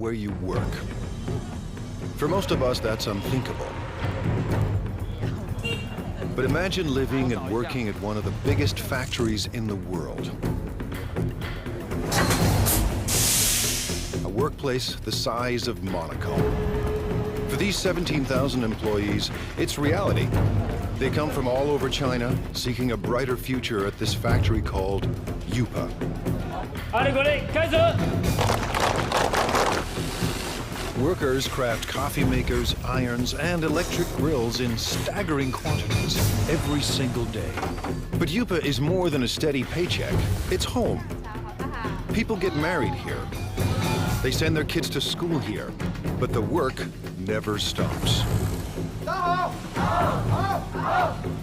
where you work. For most of us, that's unthinkable. But imagine living and working at one of the biggest factories in the world. A workplace the size of Monaco. For these 17,000 employees, it's reality. They come from all over China, seeking a brighter future at this factory called EUPA. Workers craft coffee makers, irons, and electric grills in staggering quantities every single day. But EUPA is more than a steady paycheck. It's home. People get married here. They send their kids to school here, but the work never stops.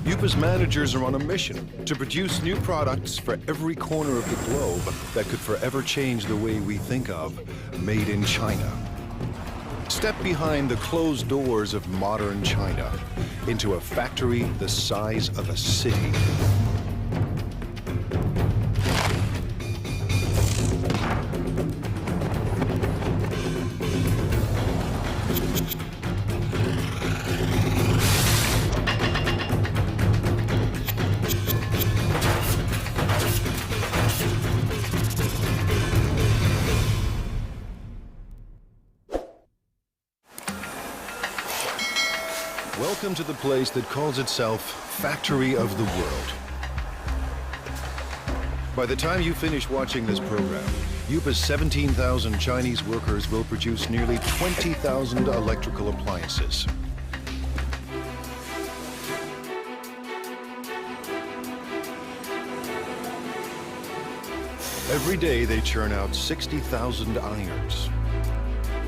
EUPA's managers are on a mission to produce new products for every corner of the globe that could forever change the way we think of made in China. Step behind the closed doors of modern China into a factory the size of a city. Welcome to the place that calls itself Factory of the World. By the time you finish watching this program, EUPA's 17,000 Chinese workers will produce nearly 20,000 electrical appliances. Every day they churn out 60,000 irons.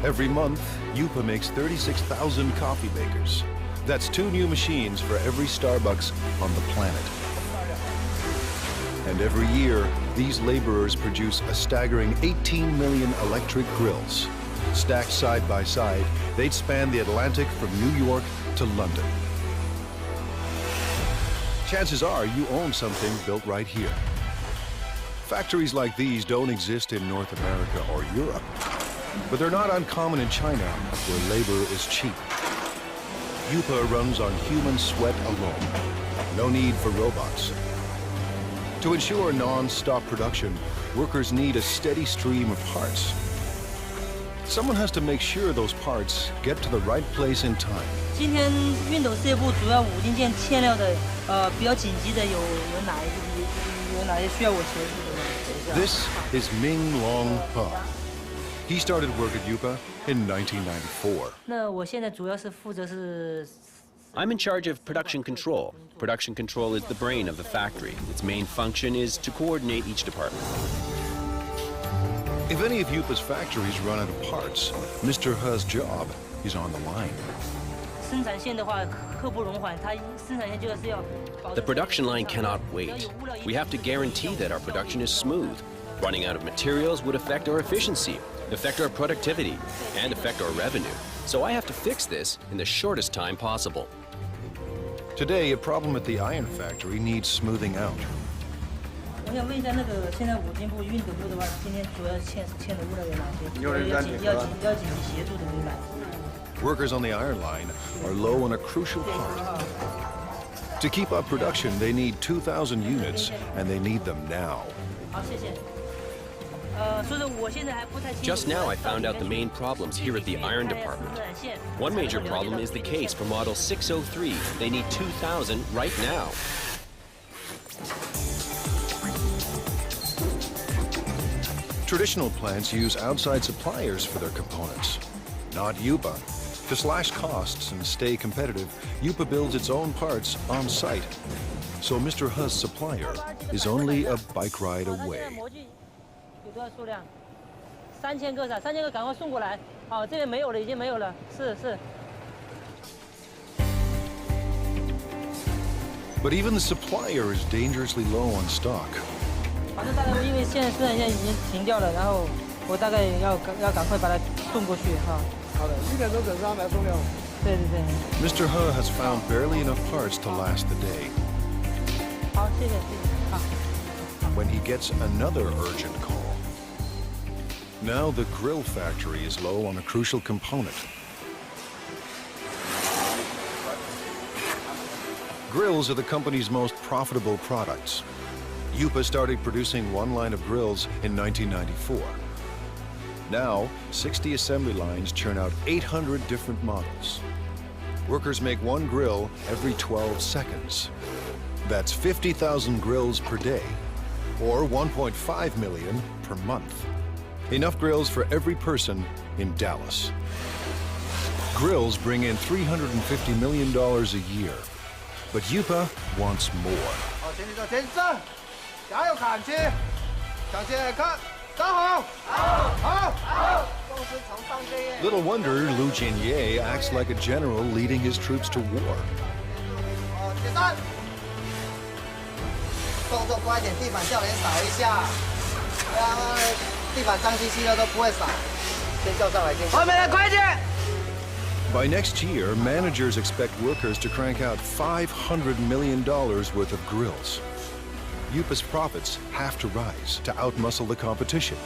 Every month, EUPA makes 36,000 coffee makers. That's 2 new machines for every Starbucks on the planet. And every year, these laborers produce a staggering 18 million electric grills. Stacked side by side, they'd span the Atlantic from New York to London. Chances are you own something built right here. Factories like these don't exist in North America or Europe, but they're not uncommon in China, where labor is cheap. EUPA runs on human sweat alone. No need for robots. To ensure non-stop production, workers need a steady stream of parts. Someone has to make sure those parts get to the right place in time. 今天熨斗事业部主要5零件欠料的，比较紧急的有哪些需要我协助的呢？ This is Ming Long Pa. He started work at EUPA in 1994. 那我现在主要是负责是。 I'm in charge of production control. Production control is the brain of the factory. Its main function is to coordinate each department. If any of EUPA's factories run out of parts, Mr. He's job is on the line. 生产线的话，刻不容缓，它生产线就是要。 The production line cannot wait. We have to guarantee that our production is smooth. Running out of materials would affect our efficiency, affect our productivity, and affect our revenue. So I have to fix this in the shortest time possible. Today, a problem at the iron factory needs smoothing out. 我想问一下，那个现在五金部、熨斗部的话，今天主要欠的物料有哪些？要紧急协助的有哪些？ Workers on the iron line are low on a crucial part. To keep up production, they need 2,000 units, and they need them now. 好，谢谢。 Just now I found out the main problems here at the iron department. One major problem is the case for model 603. They need 2,000 right now. Traditional plants use outside suppliers for their components, not EUPA. To slash costs and stay competitive, EUPA builds its own parts on site. So Mr. He's supplier is only a bike ride away. 多少数量？3000个，3000个，赶快送过来。好，这边没有了，已经没有了。是。But even the supplier is dangerously low on stock. 反正大概因为现在生产线已经停掉了，然后我大概要赶快把它送过去哈。好的，1点钟准时安排送料。对。Mr. He has found barely enough parts to last the day. 好，谢谢。好。 When he gets another urgent call. Now the grill factory is low on a crucial component. Grills are the company's most profitable products. EUPA started producing one line of grills in 1994. Now, 60 assembly lines churn out 800 different models. Workers make one grill every 12 seconds. That's 50,000 grills per day, or 1.5 million per month. Enough grills for every person in Dallas. Grills bring in $350 million a year, but EUPA wants more. Little wonder Lu Jinye acts like a general leading his troops to war. By next year, managers expect workers to crank out $500 million worth of grills. EUPA's profits have to rise to outmuscle the competition.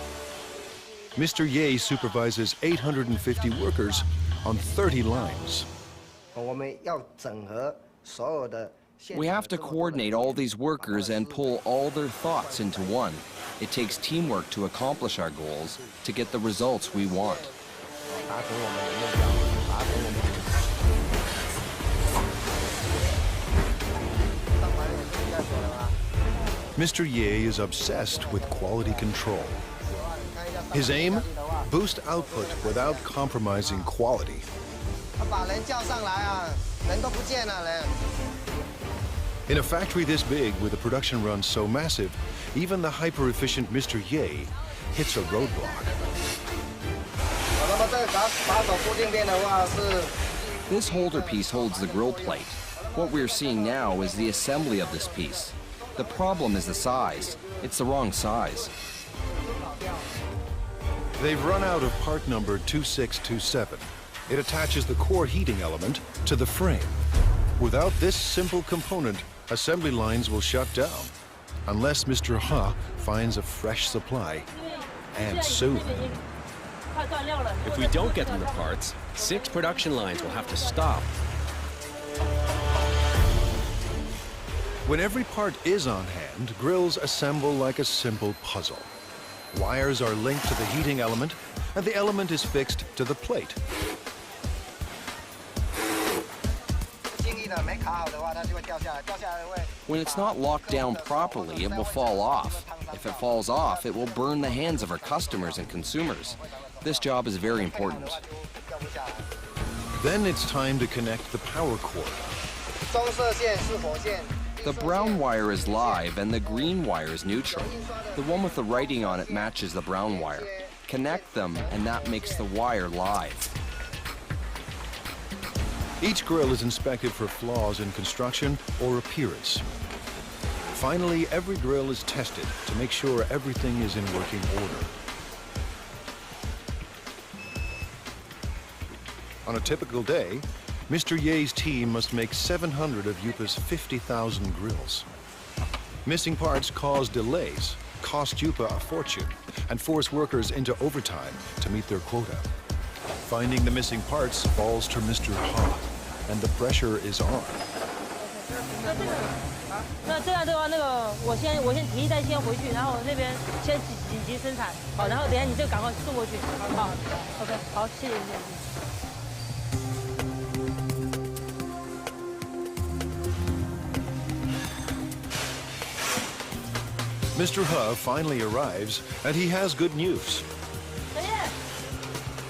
Mr. Ye supervises 850 workers on 30 lines. We have to coordinate all these workers and pull all their thoughts into one. It takes teamwork to accomplish our goals, to get the results we want. Mr. Ye is obsessed with quality control. His aim? Boost output without compromising quality. In a factory this big, with a production run so massive, even the hyper-efficient Mr. Ye hits a roadblock. This holder piece holds the grill plate. What we're seeing now is the assembly of this piece. The problem is the size. It's the wrong size. They've run out of part number 2627. It attaches the core heating element to the frame. Without this simple component, assembly lines will shut down, unless Mr. Ha finds a fresh supply, and soon. If we don't get them the parts, 6 production lines will have to stop. When every part is on hand, grills assemble like a simple puzzle. Wires are linked to the heating element, and the element is fixed to the plate. When it's not locked down properly, it will fall off. If it falls off, it will burn the hands of our customers and consumers. This job is very important. Then it's time to connect the power cord. The brown wire is live and the green wire is neutral. The one with the writing on it matches the brown wire. Connect them and that makes the wire live. Each grill is inspected for flaws in construction or appearance. Finally, every grill is tested to make sure everything is in working order. On a typical day, Mr. Ye's team must make 700 of EUPA's 50,000 grills. Missing parts cause delays, cost EUPA a fortune, and force workers into overtime to meet their quota. Finding the missing parts falls to Mr. Ha, and the pressure is on. 那这样的话，我先提一袋先回去，然后那边先紧急生产，好，然后等一下你就赶快送过去，好 ，OK， 好，谢谢谢谢。 Mr. Ha finally arrives, and he has good news.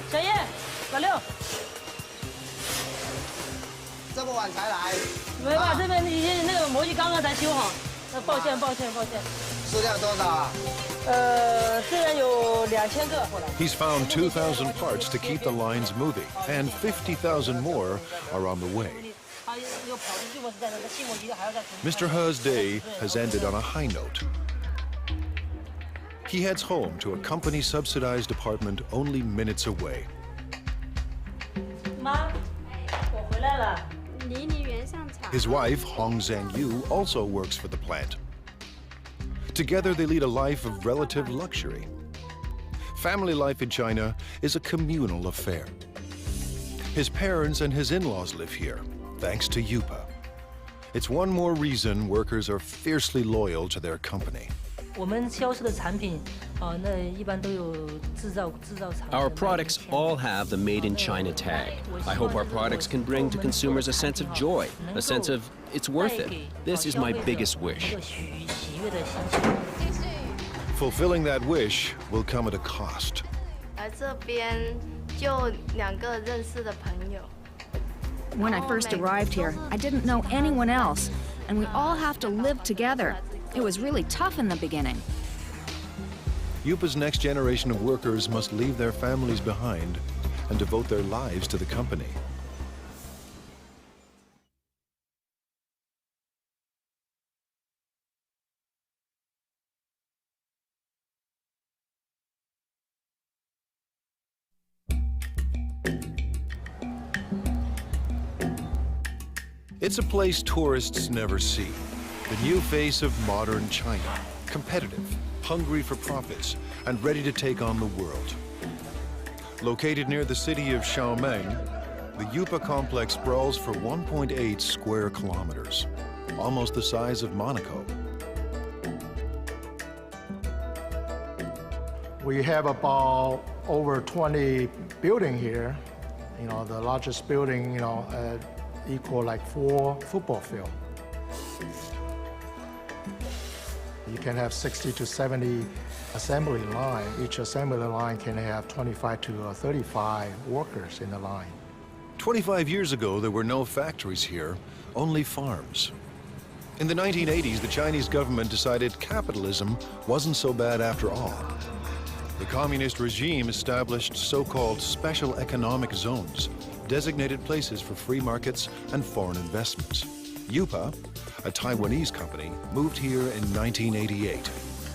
小叶，老六，这么晚才来？没办法，这边已经那个模具刚刚才修好，抱歉。数量多少啊？虽然有2000个。 He's found 2,000 parts to keep the lines moving, and 50,000 more are on the way. Mr. Ha's day has ended on a high note. He heads home to a company-subsidized apartment only minutes away. 妈，我回来了。 His wife, Hong Zhangyu, also works for the plant. Together, they lead a life of relative luxury. Family life in China is a communal affair. His parents and his in-laws live here, thanks to EUPA. It's one more reason workers are fiercely loyal to their company. Our products all have the Made in China tag. I hope our products can bring to consumers a sense of joy, a sense of it's worth it. This is my biggest wish. Fulfilling that wish will come at a cost. When I first arrived here, I didn't know anyone else, and we all have to live together. It was really tough in the beginning. EUPA's next generation of workers must leave their families behind and devote their lives to the company. It's a place tourists never see. The new face of modern China, competitive, hungry for profits, and ready to take on the world. Located near the city of Xiaomeng, the EUPA complex sprawls for 1.8 square kilometers, almost the size of Monaco. We have about over 20 buildings here. You know, the largest building, equal like 4 football fields. You can have 60 to 70 assembly line. Each assembly line can have 25 to 35 workers in the line. 25 years ago, there were no factories here, only farms. In the 1980s, the Chinese government decided capitalism wasn't so bad after all. The communist regime established so-called special economic zones, designated places for free markets and foreign investments. EUPA, a Taiwanese company, moved here in 1988.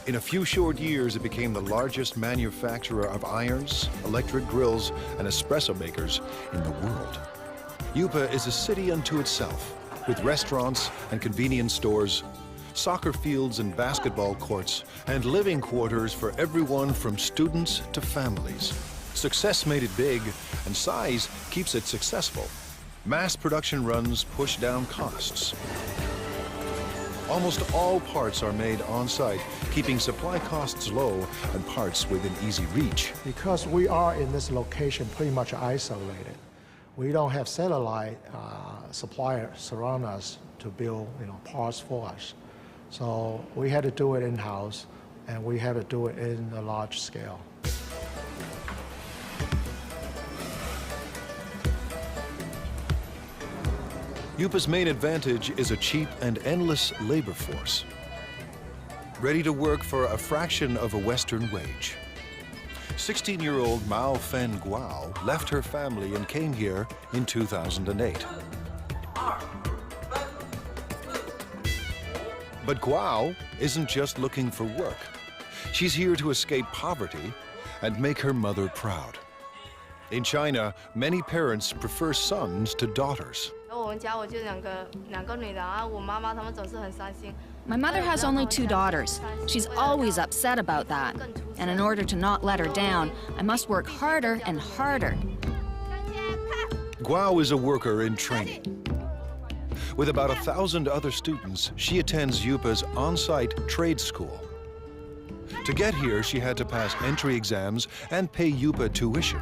In a few short years, it became the largest manufacturer of irons, electric grills, and espresso makers in the world. EUPA is a city unto itself, with restaurants and convenience stores, soccer fields and basketball courts, and living quarters for everyone from students to families. Success made it big, and size keeps it successful. Mass production runs push down costs. Almost all parts are made on-site, keeping supply costs low and parts within easy reach. Because we are in this location pretty much isolated, we don't have satellite suppliers surround us to build parts for us. So we had to do it in-house, and we had to do it in a large scale. EUPA's main advantage is a cheap and endless labor force, ready to work for a fraction of a Western wage. 16-year-old Mao Fen Guo left her family and came here in 2008. But Guo isn't just looking for work. She's here to escape poverty and make her mother proud. In China, many parents prefer sons to daughters. My mother has only 2 daughters. She's always upset about that. And in order to not let her down, I must work harder and harder. Guo is a worker in training. With about 1,000 other students, she attends EUPA's on-site trade school. To get here, she had to pass entry exams and pay EUPA tuition.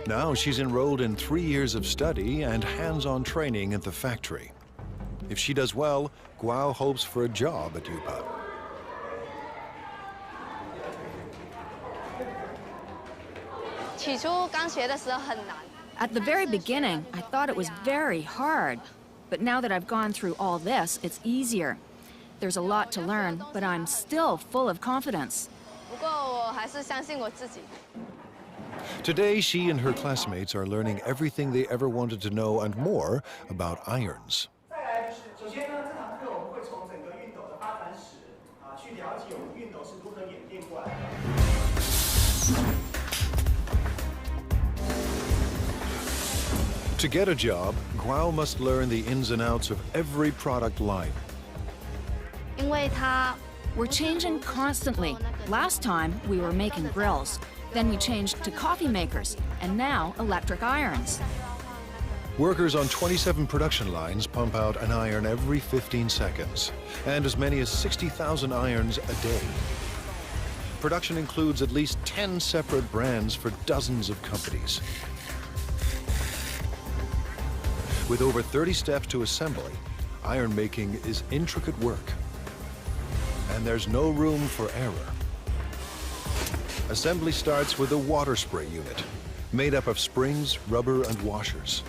Now she's enrolled in 3 years of study and hands-on training at the factory. If she does well, Guo hopes for a job at EUPA. At the very beginning, I thought it was very hard. But now that I've gone through all this, it's easier. There's a lot to learn, but I'm still full of confidence. Today, she and her classmates are learning everything they ever wanted to know and more about irons. To get a job, Guo must learn the ins and outs of every product line. We're changing constantly. Last time, we were making grills. Then we changed to coffee makers, and now electric irons. Workers on 27 production lines pump out an iron every 15 seconds, and as many as 60,000 irons a day. Production includes at least 10 separate brands for dozens of companies. With over 30 steps to assembly, iron making is intricate work. And there's no room for error. Assembly starts with a water spray unit, made up of springs, rubber, and washers.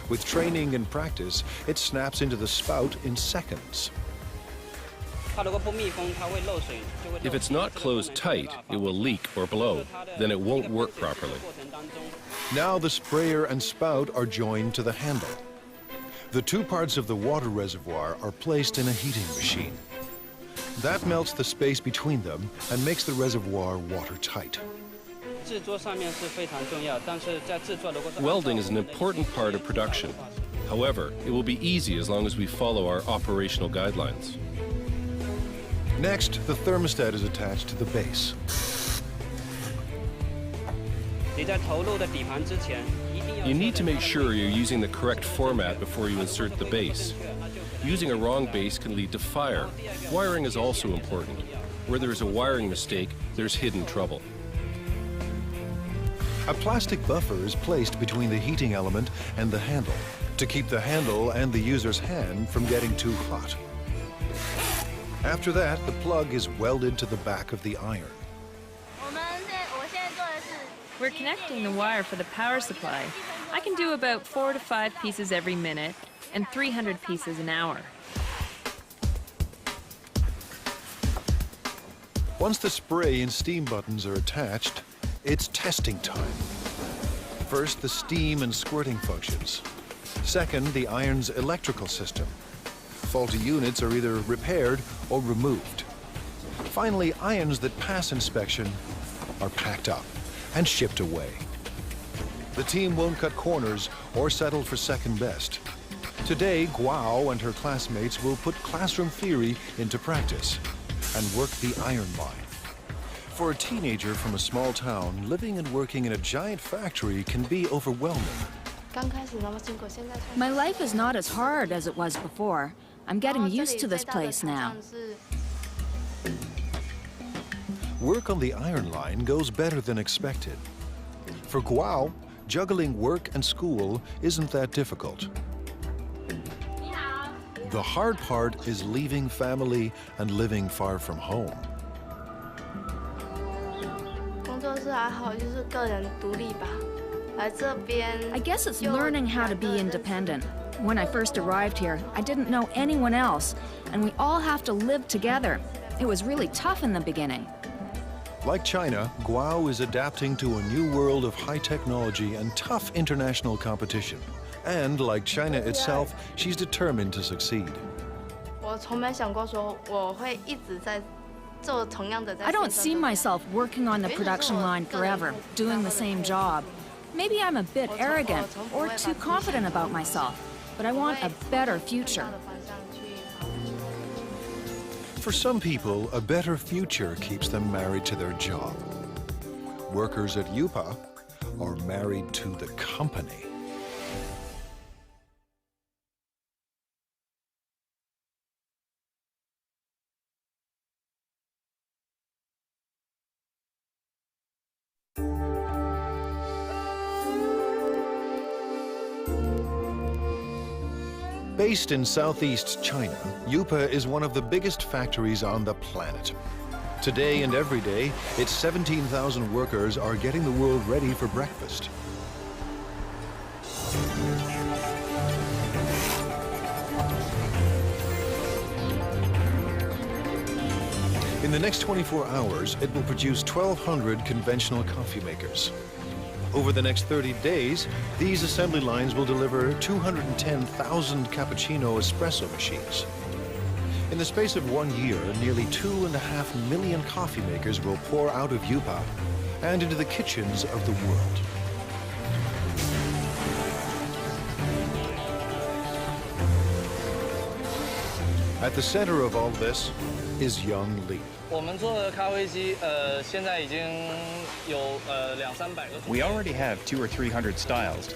With training and practice, it snaps into the spout in seconds. If it's not closed tight, it will leak or blow. Then it won't work properly. Now the sprayer and spout are joined to the handle. The two parts of the water reservoir are placed in a heating machine. That melts the space between them and makes the reservoir watertight. Welding is an important part of production. However, it will be easy as long as we follow our operational guidelines. Next, the thermostat is attached to the base. You need to make sure you're using the correct format before you insert the base. Using a wrong base can lead to fire. Wiring is also important. Where there is a wiring mistake, there's hidden trouble. A plastic buffer is placed between the heating element and the handle to keep the handle and the user's hand from getting too hot. After that, the plug is welded to the back of the iron. We're connecting the wire for the power supply. I can do about 4 to 5 pieces every minute and 300 pieces an hour. Once the spray and steam buttons are attached, it's testing time. First, the steam and squirting functions. Second, the iron's electrical system. Faulty units are either repaired or removed. Finally, irons that pass inspection are packed up and shipped away. The team won't cut corners or settle for second best. Today, Guo and her classmates will put classroom theory into practice and work the iron line. For a teenager from a small town, living and working in a giant factory can be overwhelming. My life is not as hard as it was before. I'm getting used to this place now. Work on the iron line goes better than expected. For Guo, juggling work and school isn't that difficult. The hard part is leaving family and living far from home. I guess it's learning how to be independent. When I first arrived here, I didn't know anyone else, and we all have to live together. It was really tough in the beginning. Like China, Guo is adapting to a new world of high technology and tough international competition. And like China itself, she's determined to succeed. I don't see myself working on the production line forever, doing the same job. Maybe I'm a bit arrogant or too confident about myself, but I want a better future. For some people, a better future keeps them married to their job. Workers at EUPA are married to the company. Based in southeast China, EUPA is one of the biggest factories on the planet. Today and every day, its 17,000 workers are getting the world ready for breakfast. In the next 24 hours, it will produce 1,200 conventional coffee makers. Over the next 30 days, these assembly lines will deliver 210,000 cappuccino espresso machines. In the space of 1 year, nearly 2.5 million coffee makers will pour out of EUPA and into the kitchens of the world. At the center of all this is young Lee. We already have 200 or 300 styles,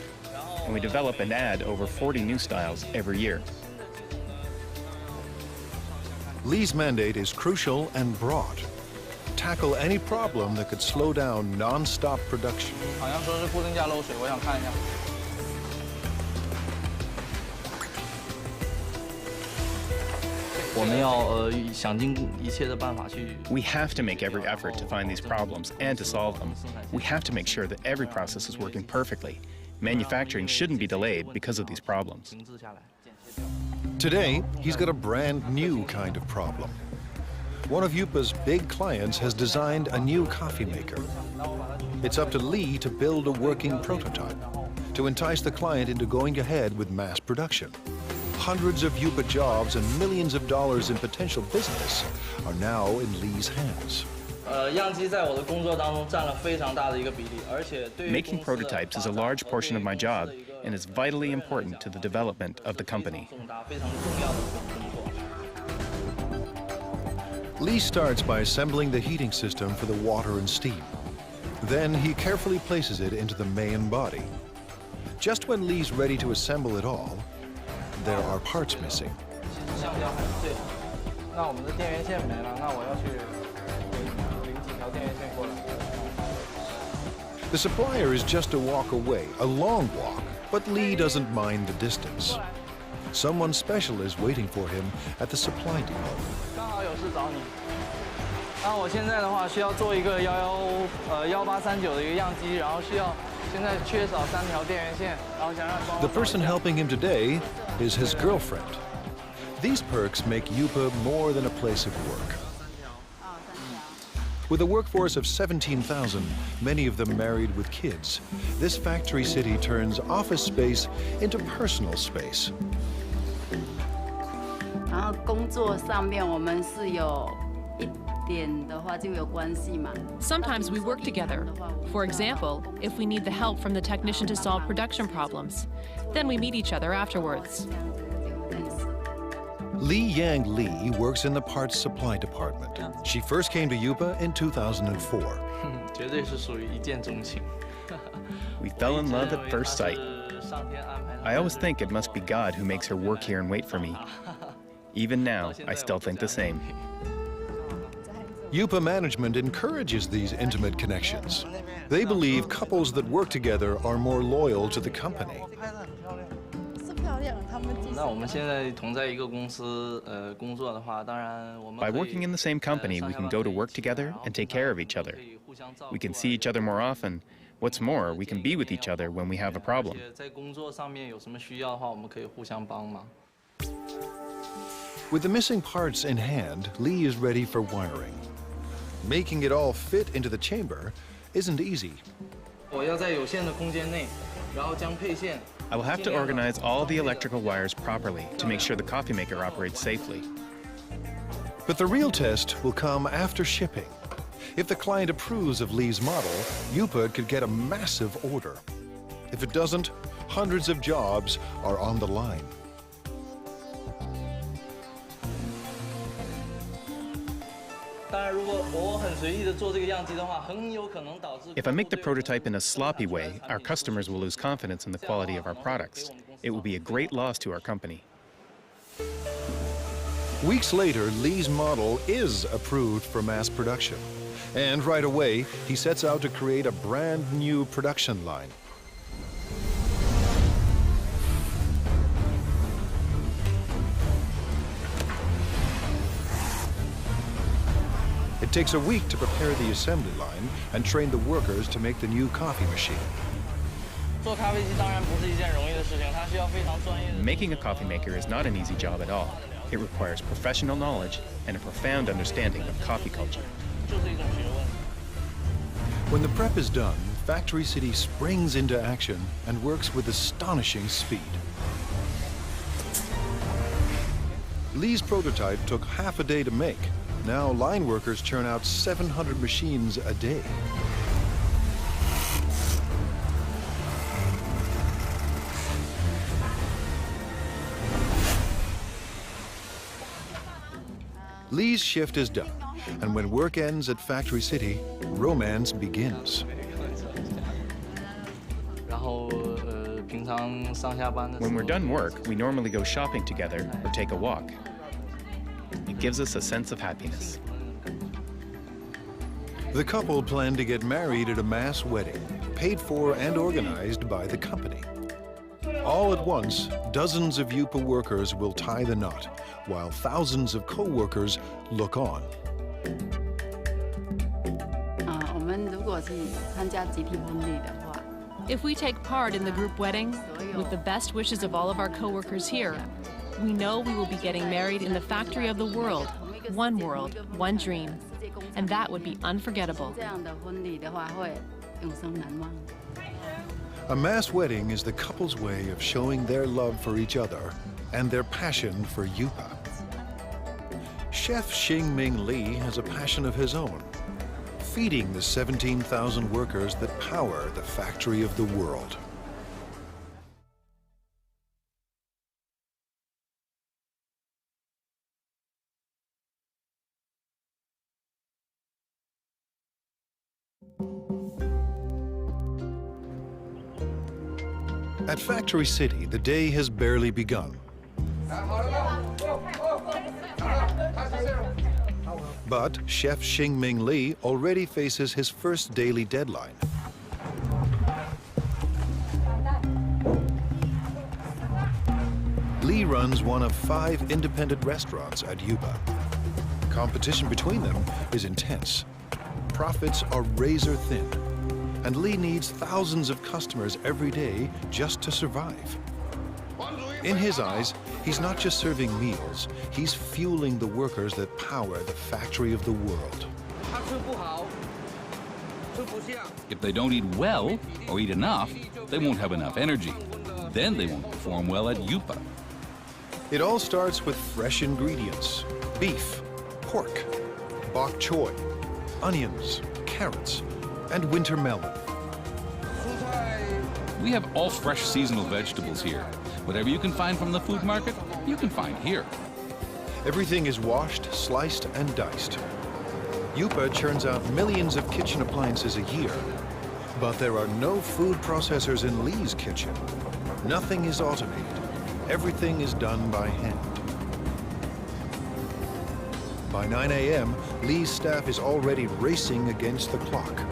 and we develop and add over 40 new styles every year. Lee's mandate is crucial and broad. Tackle any problem that could slow down non-stop production. We have to make every effort to find these problems and to solve them. We have to make sure that every process is working perfectly. Manufacturing shouldn't be delayed because of these problems. Today, he's got a brand new kind of problem. One of EUPA's big clients has designed a new coffee maker. It's up to Lee to build a working prototype to entice the client into going ahead with mass production. Hundreds of EUPA jobs and millions of dollars in potential business are now in Lee's hands. Making prototypes is a large portion of my job and is vitally important to the development of the company. Lee starts by assembling the heating system for the water and steam. Then he carefully places it into the main body. Just when Lee's ready to assemble it all, there are parts missing. The supplier is just a walk away, a long walk, but Lee doesn't mind the distance. Someone special is waiting for him at the supply depot. The person helping him today is his girlfriend. These perks make EUPA more than a place of work. With a workforce of 17,000, many of them married with kids, this factory city turns office space into personal space. Sometimes we work together. For example, if we need the help from the technician to solve production problems, then we meet each other afterwards. Li Yang Lee works in the parts supply department. She first came to EUPA in 2004. We fell in love at first sight. I always think it must be God who makes her work here and wait for me. Even now, I still think the same. EUPA management encourages these intimate connections. They believe couples that work together are more loyal to the company. By working in the same company, we can go to work together and take care of each other. We can see each other more often. What's more, we can be with each other when we have a problem. With the missing parts in hand, Lee is ready for wiring. Making it all fit into the chamber isn't easy. I will have to organize all the electrical wires properly to make sure the coffee maker operates safely. But the real test will come after shipping. If the client approves of Lee's model, EUPA could get a massive order. If it doesn't, hundreds of jobs are on the line. If I make the prototype in a sloppy way, our customers will lose confidence in the quality of our products. It will be a great loss to our company. Weeks later, Lee's model is approved for mass production. And right away, he sets out to create a brand new production line. It takes a week to prepare the assembly line and train the workers to make the new coffee machine. Making a coffee maker is not an easy job at all. It requires professional knowledge and a profound understanding of coffee culture. When the prep is done, Factory City springs into action and works with astonishing speed. Lee's prototype took half a day to make. Now line workers churn out 700 machines a day. Lee's shift is done, and when work ends at Factory City, romance begins. When we're done work, we normally go shopping together or take a walk. It gives us a sense of happiness. The couple plan to get married at a mass wedding, paid for and organized by the company. All at once, dozens of EUPA workers will tie the knot, while thousands of co-workers look on. If we take part in the group wedding, with the best wishes of all of our co-workers here, we know we will be getting married in the factory of the world, one dream. And that would be unforgettable. A mass wedding is the couple's way of showing their love for each other and their passion for EUPA. Chef Xingming Li has a passion of his own, feeding the 17,000 workers that power the factory of the world. At Factory City, the day has barely begun. But Chef Xingming Li already faces his first daily deadline. Li runs one of 5 independent restaurants at EUPA. Competition between them is intense. Profits are razor thin, and Li needs thousands of customers every day just to survive. In his eyes, he's not just serving meals, he's fueling the workers that power the factory of the world. If they don't eat well or eat enough, they won't have enough energy. Then they won't perform well at EUPA. It all starts with fresh ingredients: beef, pork, bok choy, onions, carrots, and winter melon. We have all fresh seasonal vegetables here. Whatever you can find from the food market, you can find here. Everything is washed, sliced, and diced. EUPA churns out millions of kitchen appliances a year, but there are no food processors in Li's kitchen. Nothing is automated. Everything is done by hand. By 9 a.m., Li's staff is already racing against the clock.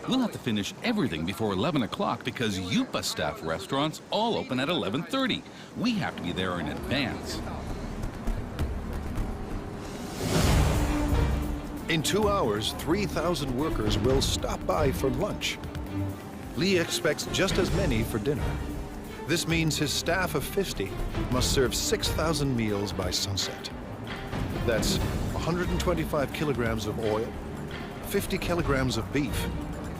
We'll have to finish everything before 11 o'clock because EUPA staff restaurants all open at 11:30. We have to be there in advance. In 2 hours, 3,000 workers will stop by for lunch. Li expects just as many for dinner. This means his staff of 50 must serve 6,000 meals by sunset. That's 125 kilograms of oil, 50 kilograms of beef,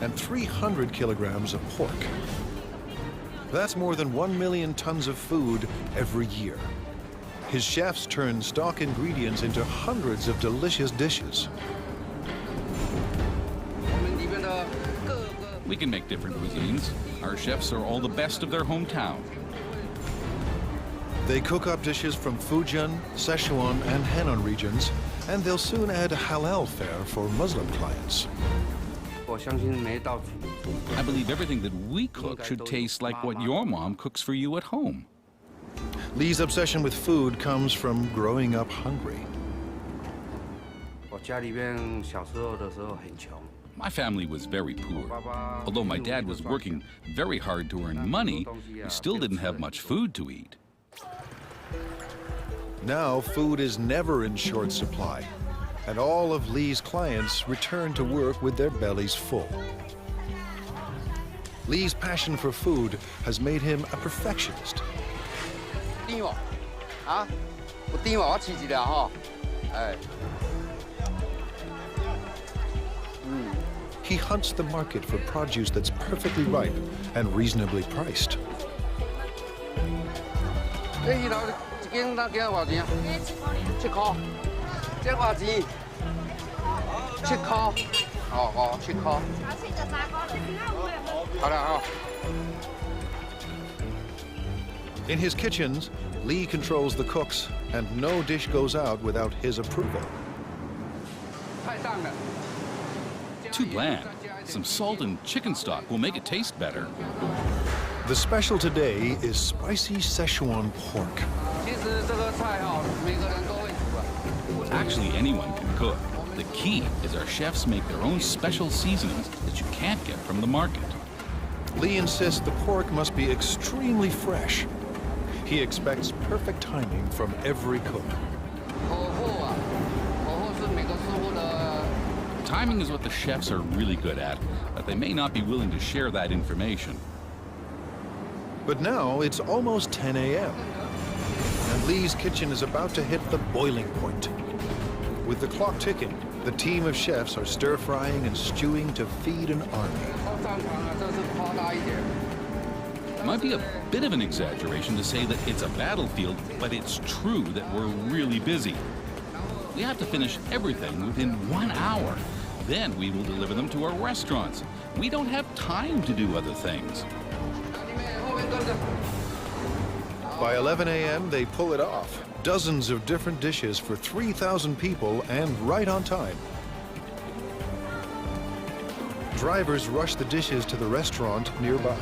and 300 kilograms of pork. That's more than 1 million tons of food every year. His chefs turn stock ingredients into hundreds of delicious dishes. We can make different cuisines. Our chefs are all the best of their hometown. They cook up dishes from Fujian, Sichuan, and Henan regions, and they'll soon add halal fare for Muslim clients. I believe everything that we cook should taste like what your mom cooks for you at home. Li's obsession with food comes from growing up hungry. My family was very poor. Although my dad was working very hard to earn money, we still didn't have much food to eat. Now food is never in short supply, and all of Li's clients return to work with their bellies full. Li's passion for food has made him a perfectionist. He hunts the market for produce that's perfectly ripe and reasonably priced. In his kitchens, Lee controls the cooks, and no dish goes out without his approval. Too bland. Some salt and chicken stock will make it taste better. The special today is spicy Szechuan pork. Actually, anyone can cook. The key is our chefs make their own special seasonings that you can't get from the market. Lee insists the pork must be extremely fresh. He expects perfect timing from every cook. Timing is what the chefs are really good at, but they may not be willing to share that information. But now it's almost 10 a.m. and Lee's kitchen is about to hit the boiling point. With the clock ticking, the team of chefs are stir-frying and stewing to feed an army. It might be a bit of an exaggeration to say that it's a battlefield, but it's true that we're really busy. We have to finish everything within 1 hour. Then we will deliver them to our restaurants. We don't have time to do other things. By 11 a.m., they pull it off. Dozens of different dishes for 3,000 people and right on time. Drivers rush the dishes to the restaurant nearby.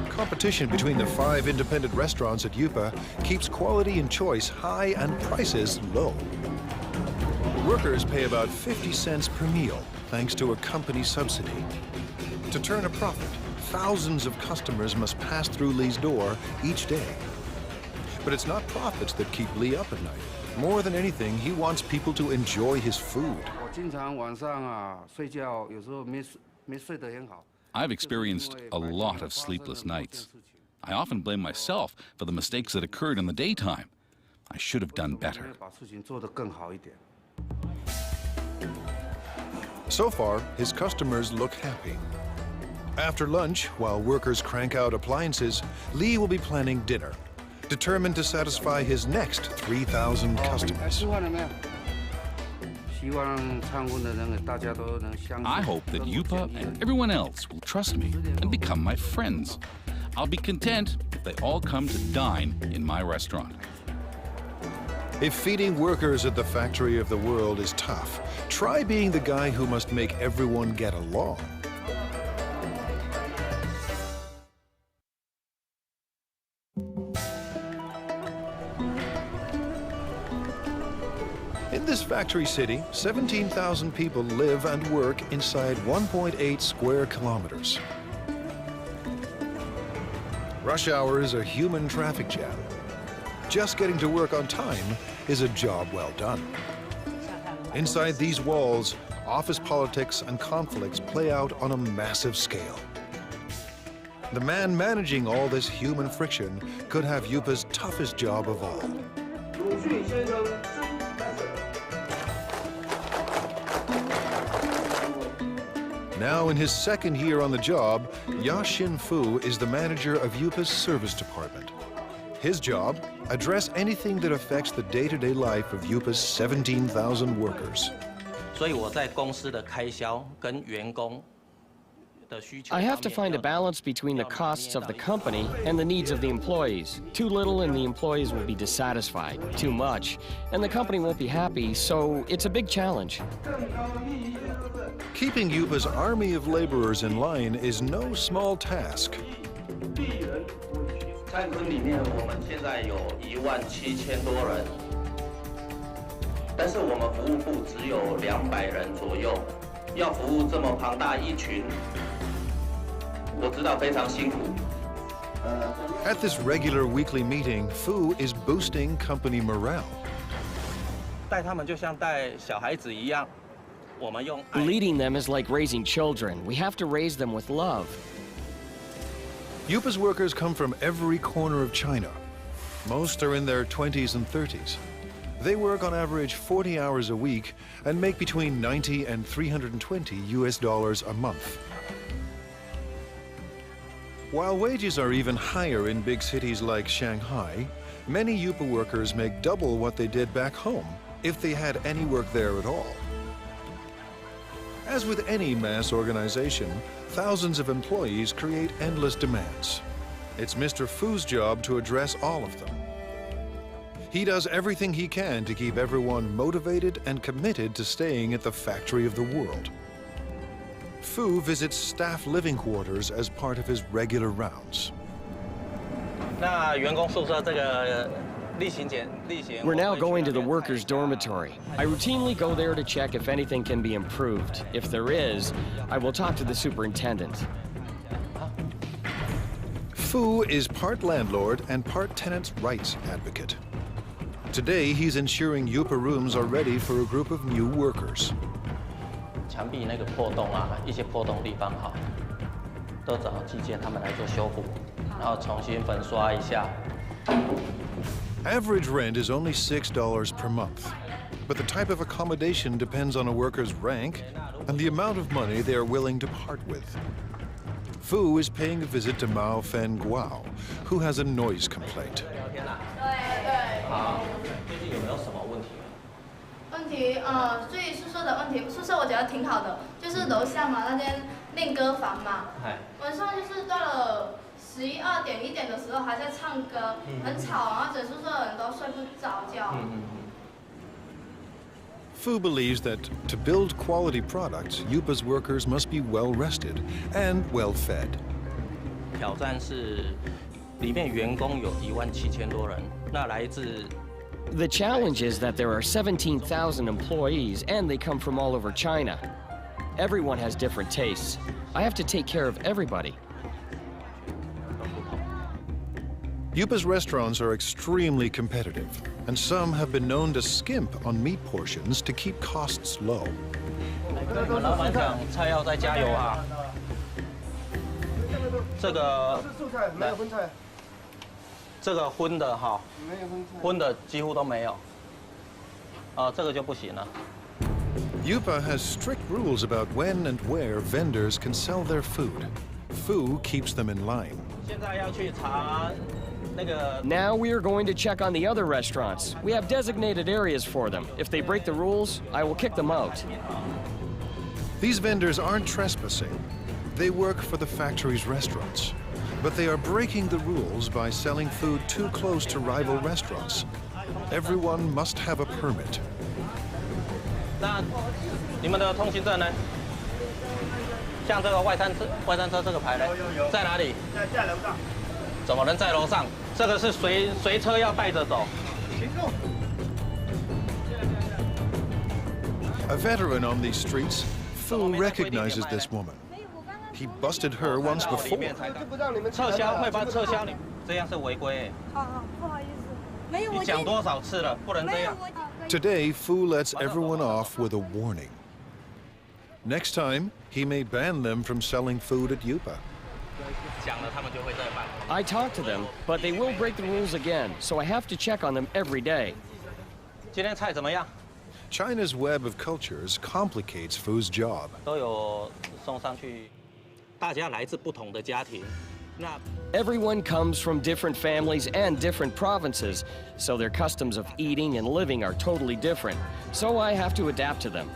Competition between the 5 independent restaurants at EUPA keeps quality and choice high and prices low. Workers pay about 50 cents per meal, thanks to a company subsidy. To turn a profit, thousands of customers must pass through Lee's door each day. But it's not profits that keep Lee up at night. More than anything, he wants people to enjoy his food. I've experienced a lot of sleepless nights. I often blame myself for the mistakes that occurred in the daytime. I should have done better. So far, his customers look happy. After lunch, while workers crank out appliances, Lee will be planning dinner, determined to satisfy his next 3,000 customers. I hope that EUPA and everyone else will trust me and become my friends. I'll be content if they all come to dine in my restaurant. If feeding workers at the factory of the world is tough, try being the guy who must make everyone get along. In this factory city, 17,000 people live and work inside 1.8 square kilometers. Rush hour is a human traffic jam. Just getting to work on time is a job well done. Inside these walls, office politics and conflicts play out on a massive scale. The man managing all this human friction could have EUPA's toughest job of all. Now in his second year on the job, Ya Xin-Fu is the manager of EUPA's service department. His job, address anything that affects the day-to-day life of EUPA's 17,000 workers. I have to find a balance between the costs of the company and the needs of the employees. Too little and the employees will be dissatisfied. Too much and the company won't be happy, so it's a big challenge. Keeping EUPA's army of laborers in line is no small task. At this regular weekly meeting, Fu is boosting company morale. Leading them is like raising children. We have to raise them with love. EUPA's workers come from every corner of China. Most are in their 20s and 30s. They work on average 40 hours a week and make between $90 and $320 a month. While wages are even higher in big cities like Shanghai, many EUPA workers make double what they did back home if they had any work there at all. As with any mass organization, thousands of employees create endless demands. It's Mr. Fu's job to address all of them. He does everything he can to keep everyone motivated and committed to staying at the factory of the world. Fu visits staff living quarters as part of his regular rounds. We're now going to the workers' dormitory. I routinely go there to check if anything can be improved. If there is, I will talk to the superintendent. Fu is part landlord and part tenants' rights advocate. Today, he's ensuring EUPA rooms are ready for a group of new workers. Average rent is only $6 per month, but the type of accommodation depends on a worker's rank and the amount of money they are willing to part with. Fu is paying a visit to Mao Fen Guao, who has a noise complaint. 注意宿舍的问题，宿舍我觉得挺好的，就是楼下嘛那间练歌房嘛，晚上就是到了11、2点、1点的时候还在唱歌，很吵，然后整宿舍的人都睡不着觉。Fu believes that to build quality products, EUPA's workers must be well rested and well fed. 挑战是里面员工有17000多人，那来自 The challenge is that there are 17,000 employees and they come from all over China. Everyone has different tastes. I have to take care of everybody. EUPA's restaurants are extremely competitive, and some have been known to skimp on meat portions to keep costs low. 老板讲菜要再加油啊！这个没有荤菜，这个荤的哈，没有荤菜，荤的几乎都没有。这个就不行了。EUPA has strict rules about when and where vendors can sell their food. Fu keeps them in line. 现在要去查。 Now we are going to check on the other restaurants. We have designated areas for them. If they break the rules, I will kick them out. These vendors aren't trespassing. They work for the factory's restaurants. But they are breaking the rules by selling food too close to rival restaurants. Everyone must have a permit. 那你们的通行证呢？像这个外餐车这个牌呢，在哪里？在楼上。怎么能在楼上？ 这个是随车要带着走。 A veteran on these streets, Fu recognizes this woman. He busted her once before. 撤销会把撤销你，这样是违规。不好意思，没有。你讲多少次了，不能这样。 Today, Fu lets everyone off with a warning. Next time, he may ban them from selling food at EUPA. I talk to them, but they will break the rules again, so I have to check on them every day. 今天菜怎么样？ China's web of cultures complicates Fu's job. 都有送上去，大家来自不同的家庭。那 Everyone comes from different families and different provinces, so their customs of eating and living are totally different. So I have to adapt to them.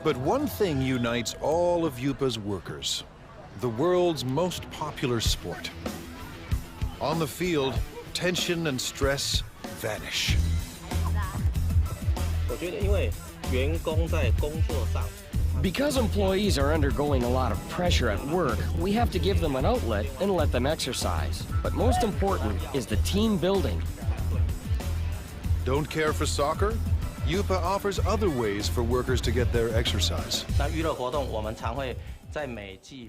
But one thing unites all of EUPA's workers: the world's most popular sport. On the field, tension and stress vanish. 我觉得，因为员工在工作上。 Because employees are undergoing a lot of pressure at work, we have to give them an outlet and let them exercise. But most important is the team building. Don't care for soccer? EUPA offers other ways for workers to get their exercise.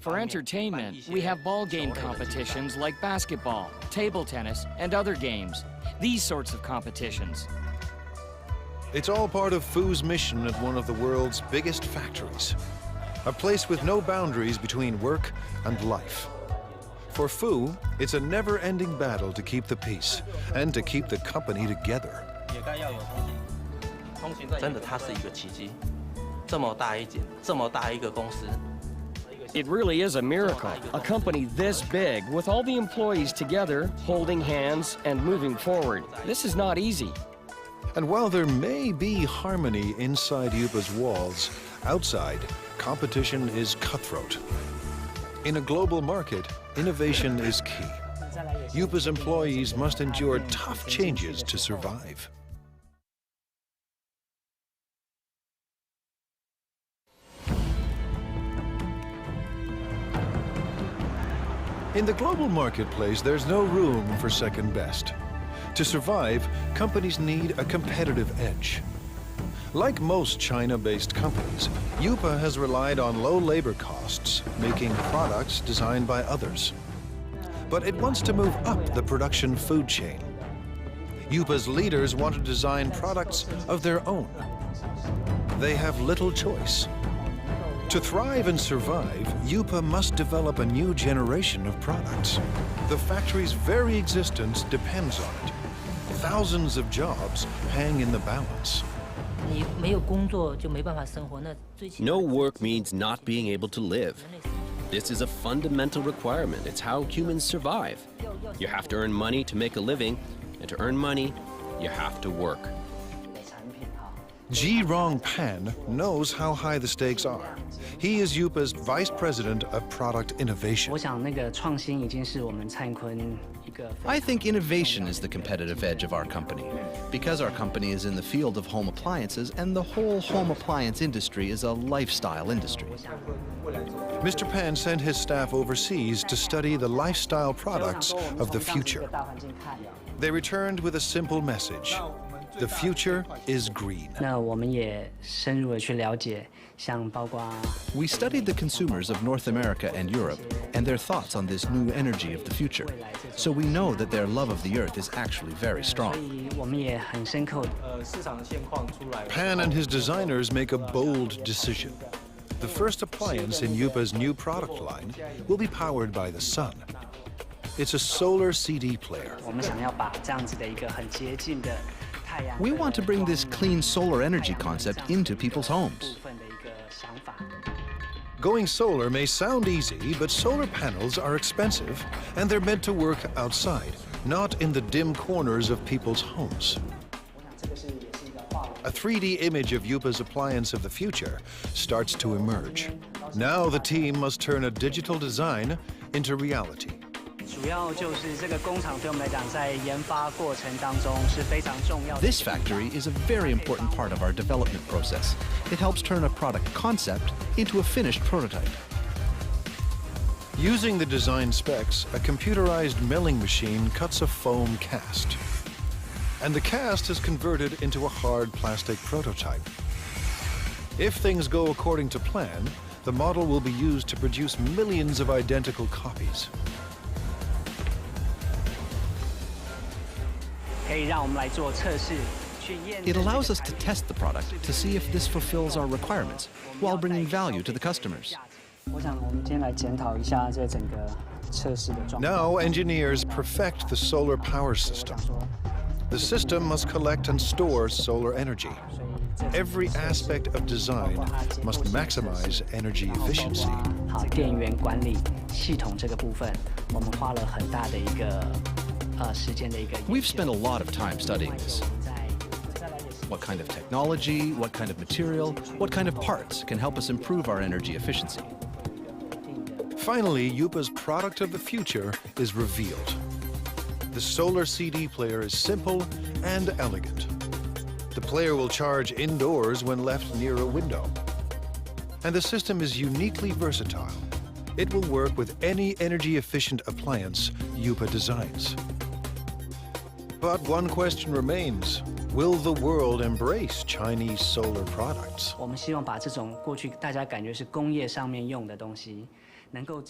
For entertainment, we have ball game competitions like basketball, table tennis, and other games. These sorts of competitions. It's all part of Fu's mission at one of the world's biggest factories. A place with no boundaries between work and life. For Fu, it's a never-ending battle to keep the peace and to keep the company together. 真的，它是一个奇迹。这么大一个公司。 It really is a miracle. A company this big, with all the employees together, holding hands and moving forward. This is not easy. And while there may be harmony inside EUPA's walls, outside, competition is cutthroat. In a global market, innovation is key. EUPA's employees must endure tough changes to survive. In the global marketplace, there's no room for second best. To survive, companies need a competitive edge. Like most China-based companies, EUPA has relied on low labor costs, making products designed by others. But it wants to move up the production food chain. EUPA's leaders want to design products of their own. They have little choice. To thrive and survive, EUPA must develop a new generation of products. The factory's very existence depends on it. Thousands of jobs hang in the balance. No work means not being able to live. This is a fundamental requirement. It's how humans survive. You have to earn money to make a living, and to earn money, you have to work. Ji-Rong Pan knows how high the stakes are. He is EUPA's Vice President of Product Innovation. I think innovation is the competitive edge of our company, because our company is in the field of home appliances, and the whole home appliance industry is a lifestyle industry. Mr. Pan sent his staff overseas to study the lifestyle products of the future. They returned with a simple message. The future is green. We studied the consumers of North America and Europe and their thoughts on this new energy of the future. So we know that their love of the earth is actually very strong. Pan and his designers make a bold decision. The first appliance in EUPA's new product line will be powered by the sun. It's a solar CD player. We want to bring this clean solar energy concept into people's homes. Going solar may sound easy, but solar panels are expensive, and they're meant to work outside, not in the dim corners of people's homes. A 3D image of EUPA's appliance of the future starts to emerge. Now the team must turn a digital design into reality. This factory is a very important part of our development process. It helps turn a product concept into a finished prototype. Using the design specs, a computerized milling machine cuts a foam cast. And the cast is converted into a hard plastic prototype. If things go according to plan, the model will be used to produce millions of identical copies. It allows us to test the product to see if this fulfills our requirements while bringing value to the customers. Now engineers perfect the solar power system. The system must collect and store solar energy. Every aspect of design must maximize energy efficiency. We've spent a lot of time studying this. What kind of technology, what kind of material, what kind of parts can help us improve our energy efficiency? Finally, EUPA's product of the future is revealed. The solar CD player is simple and elegant. The player will charge indoors when left near a window. And the system is uniquely versatile. It will work with any energy-efficient appliance EUPA designs. But one question remains. Will the world embrace Chinese solar products?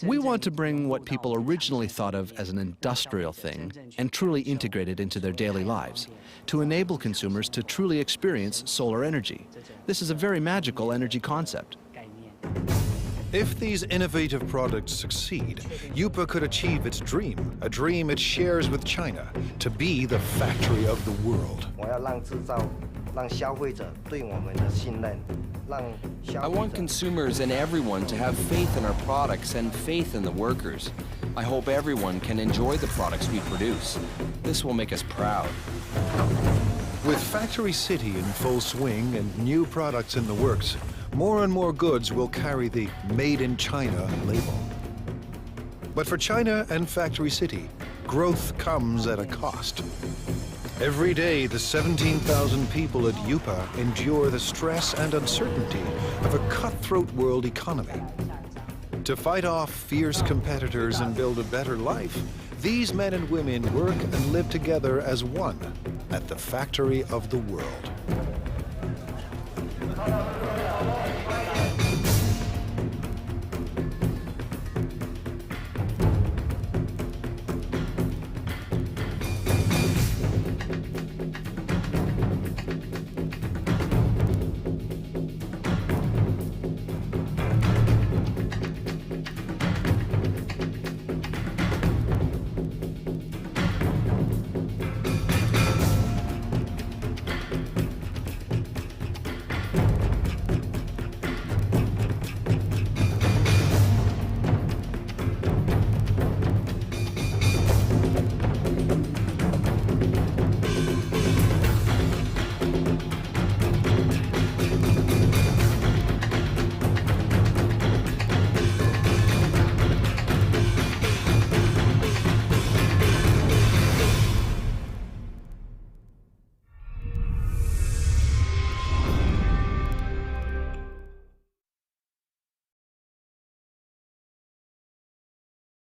We want to bring what people originally thought of as an industrial thing and truly integrate it into their daily lives, to enable consumers to truly experience solar energy. This is a very magical energy concept. If these innovative products succeed, EUPA could achieve its dream, a dream it shares with China, to be the factory of the world. I want consumers and everyone to have faith in our products and faith in the workers. I hope everyone can enjoy the products we produce. This will make us proud. With Factory City in full swing and new products in the works, more and more goods will carry the Made in China label. But for China and Factory City, growth comes at a cost. Every day, the 17,000 people at EUPA endure the stress and uncertainty of a cutthroat world economy. To fight off fierce competitors and build a better life, these men and women work and live together as one at the factory of the world.